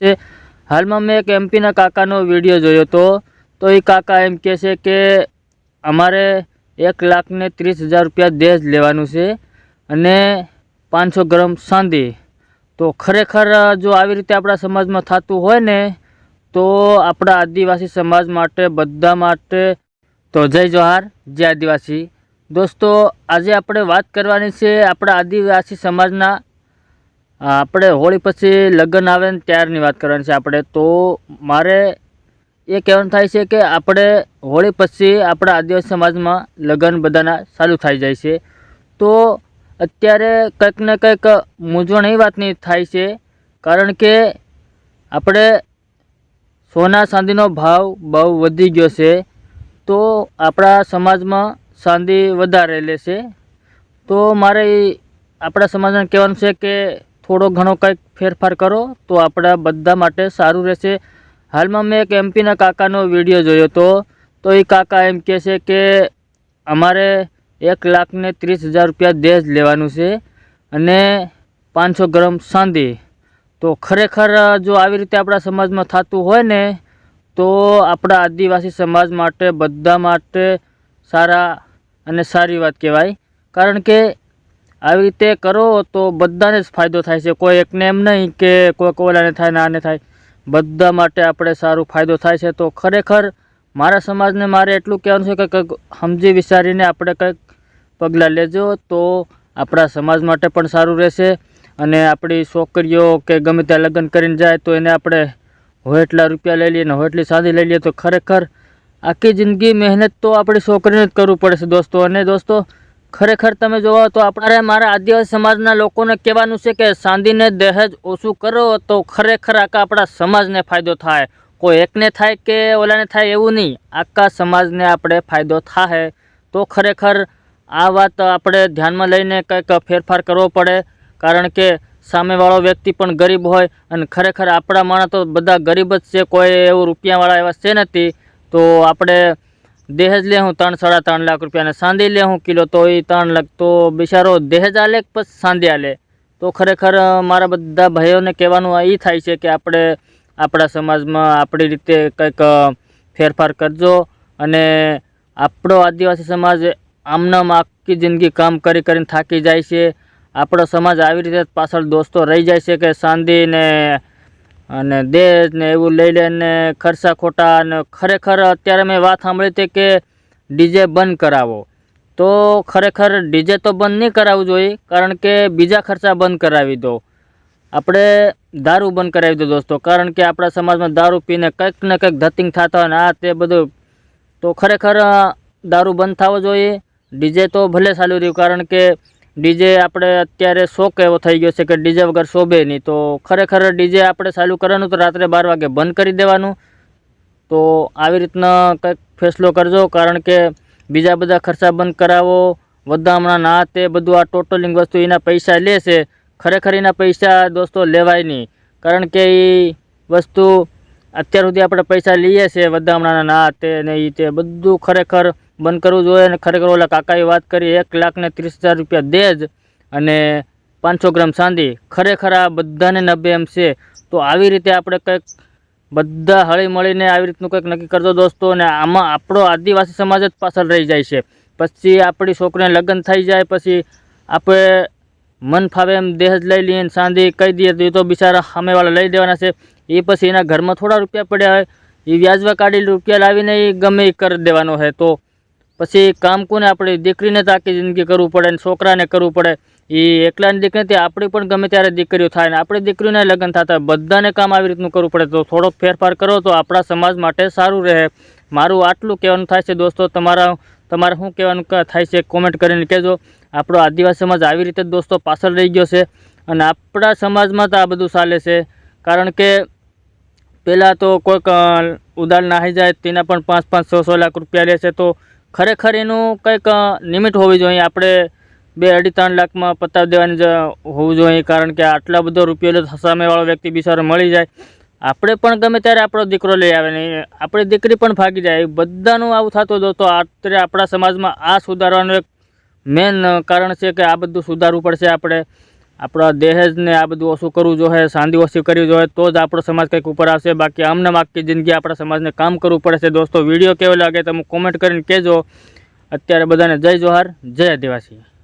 છે। હાલમાં મેં એક એમપીના કાકાનો વિડીયો જોયો હતો, તો એ કાકા એમ કહે છે કે અમારે 1,30,000 રૂપિયા દહેજ લેવાનું છે અને 500 ગ્રામ ચાંદી। તો ખરેખર જો આવી રીતે આપણા સમાજમાં થતું હોય ને તો આપણા આદિવાસી સમાજ માટે, બધા માટે તો જય જોહાર, જય આદિવાસી। દોસ્તો, આજે આપણે વાત કરવાની છે આપણા આદિવાસી સમાજના, આપણે હોળી પછી લગ્ન આવે ને ત્યારની વાત કરવાની છે આપણે। તો મારે એ કહેવાનું થાય છે કે આપણે હોળી પછી આપણા આદિવાસી સમાજમાં લગ્ન બધાના ચાલુ થઈ જાય છે। તો અત્યારે કંઈક ને કંઈક મૂંઝવણ એ વાતની થાય છે, કારણ કે આપણે સોના ચાંદીનો ભાવ બહુ વધી ગયો છે। તો આપણા સમાજમાં ચાંદી વધારે લે છે। તો મારે આપણા સમાજને કહેવાનું છે કે થોડો ઘણો કંઈક ફેરફાર કરો તો આપણા બધા માટે સારું રહેશે। હાલમાં મેં એક એમપીના કાકાનો વિડીયો જોયો હતો, તો એ કાકા એમ કહે છે કે અમારે 1,30,000 રૂપિયા દહેજ લેવાનું છે અને 500 ગ્રામ ચાંદી। તો ખરેખર જો આવી રીતે આપણા સમાજમાં થતું હોય ને તો આપણા આદિવાસી સમાજ માટે, બધા માટે સારા અને સારી વાત કહેવાય। કારણ કે આવી રીતે કરો તો બધાને જ ફાયદો થાય છે, કોઈ એકને એમ નહીં કે કોઈ ઓલાને થાય ને આને થાય, બધા માટે આપણે સારું ફાયદો થાય છે। તો ખરેખર મારા સમાજને મારે એટલું કહેવાનું છે કે કંઈક સમજી વિચારીને આપણે કંઈક પગલાં લેજો તો આપણા સમાજ માટે પણ સારું રહેશે। અને આપણી છોકરીઓ કે ગમે ત્યાં લગ્ન કરીને જાય તો એને આપણે હોય એટલા રૂપિયા લઈ લઈએ ને હોય એટલી ચાંદી લઈ લઈએ તો ખરેખર આખી જિંદગી મહેનત તો આપણી છોકરીને જ કરવું પડે છે દોસ્તો। અને દોસ્તો, ખરેખર તમે જોવો તો આપણે મારા આદિવાસી સમાજના લોકોને કહેવાનું છે કે ચાંદીને દહેજ ઓછું કરો તો ખરેખર આખા આપણા સમાજને ફાયદો થાય। કોઈ એકને થાય કે ઓલાને થાય એવું નહીં, આખા સમાજને આપણે ફાયદો થાય। તો ખરેખર આ વાત આપણે ધ્યાનમાં લઈને કંઈક ફેરફાર કરવો પડે, કારણ કે સામેવાળો વ્યક્તિ પણ ગરીબ હોય અને ખરેખર આપણા માણસ તો બધા ગરીબ જ છે, કોઈ એવું રૂપિયાવાળા એવા છે નથી। તો આપણે દહેજ લેવું 3-3.5 લાખ રૂપિયા અને ચાંદી લેવું કિલો તો એ 3 લાખ, તો બિચારો દહેજ આલે કે પછી ચાંદી આલે? તો ખરેખર મારા બધા ભાઈઓને કહેવાનું એ થાય છે કે આપણે આપણા સમાજમાં આપણી રીતે કંઈક ફેરફાર કરજો। અને આપણો આદિવાસી સમાજ આમનામ આખી જિંદગી કામ કરીને થાકી જાય છે। આપણો સમાજ આવી રીતે પાછળ દોસ્તો રહી જાય છે કે ચાંદી ને અને દહેજ ને એવું લઈ લઈને ખર્ચા ખોટા। અને ખરેખર અત્યારે મેં વાત સાંભળી હતી કે ડીજે બંધ કરાવો, તો ખરેખર ડીજે તો બંધ નહીં કરાવવું જોઈએ, કારણ કે બીજા ખર્ચા બંધ કરાવી દો। આપણે દારૂ બંધ કરાવી દો દોસ્તો, કારણ કે આપણા સમાજમાં દારૂ પીને કંઈક ને કંઈક ધતિંગ થતા હોય ને આ તે બધું, તો ખરેખર દારૂ બંધ થવો જોઈએ। ડીજે તો ભલે ચાલુ રહ્યું, કારણ કે ડીજે આપણે અત્યારે શોખ એવો થઈ ગયો છે કે ડીજે વગર શોભે નહીં। તો ખરેખર ડીજે આપણે ચાલુ કરવાનું તો રાત્રે 12 વાગે બંધ કરી દેવાનું। તો આવી રીતના કંઈક ફેસલો કરજો, કારણ કે બીજા બધા ખર્ચા બંધ કરાવો, વધામણા ના તે બધું આ ટોટલિંગ વસ્તુ એના પૈસા લે છે। ખરેખર એના પૈસા દોસ્તો લેવાય નહીં, કારણ કે એ વસ્તુ અત્યાર સુધી આપણે પૈસા લઈએ છીએ વધામણાના ના તે ને એ તે બધું ખરેખર બંધ કરવું જોઈએ। અને ખરેખર ઓલા કાકાએ વાત કરી 1,30,000 રૂપિયા દહેજ અને 500 ગ્રામ ચાંદી, ખરેખર આ બધાને નબે એમ છે। તો આવી રીતે આપણે કંઈક બધા હળી મળીને આવી રીતનું કંઈક નક્કી કરજો દોસ્તો। અને આમાં આપણો આદિવાસી સમાજ જ પાછળ રહી જાય છે। પછી આપણી છોકરીને લગ્ન થઈ જાય પછી આપણે મન ફાવે એમ દહેજ લઈ લઈએ ને ચાંદી કહી દઈએ તો એ તો બિચારા સામેવાળા લઈ દેવાના છે। એ પછી એના ઘરમાં થોડા રૂપિયા પડ્યા હોય, એ વ્યાજવા કાઢી રૂપિયા લાવીને એ ગમે એ કરી દેવાનો છે। તો પછી કામ કોને? આપણી દીકરીને તો આખી જિંદગી કરવું પડે ને છોકરાને કરવું પડે। એ એકલાની દીકરી નથી, આપણી પણ ગમે ત્યારે દીકરીઓ થાય ને આપણી દીકરીઓને લગ્ન થતા બધાને કામ આવી રીતનું કરવું પડે। તો થોડોક ફેરફાર કરો તો આપણા સમાજ માટે સારું રહે। મારું આટલું કહેવાનું થાય છે દોસ્તો। તમારે શું કહેવાનું થાય છે કોમેન્ટ કરીને કહેજો। આપણો આદિવાસી સમાજ આવી રીતે દોસ્તો પાછળ રહી ગયો છે અને આપણા સમાજમાં તો આ બધું ચાલે છે, કારણ કે પહેલાં તો કોઈક ઉદાર નાહી જાય તેના પણ 5-5, 6-6 લાખ રૂપિયા લે છે। તો ખરેખર એનું કંઈક લિમિટ હોવી જોઈએ, આપણે 2-2.5-3 લાખમાં પતાવી દેવાની હોવું જોઈએ, કારણ કે આટલા બધો રૂપિયો લે સામેવાળો વ્યક્તિ બિચારો મળી જાય, આપણે પણ ગમે ત્યારે આપણો દીકરો લઈ આવે નહીં, આપણી દીકરી પણ ભાગી જાય, બધાનું આવું થતું હતું। તો અત્યારે આપણા સમાજમાં આ સુધારવાનું એક મેન કારણ છે કે આ બધું સુધારવું પડશે આપણે। આપણા દહેજને આ બધું ઓછું કરવું જોઈએ, ચાંદી ઓછી કરવી જોઈએ, તો જ આપણો સમાજ કંઈક ઉપર આવશે. બાકી આમને આખી જિંદગી આપણા સમાજને કામ કરવું પડે છે. દોસ્તો વિડીયો કેવો લાગે તમે કોમેન્ટ કરીને કહેજો. અત્યારે બધાને જય જોહાર, જય આદિવાસી.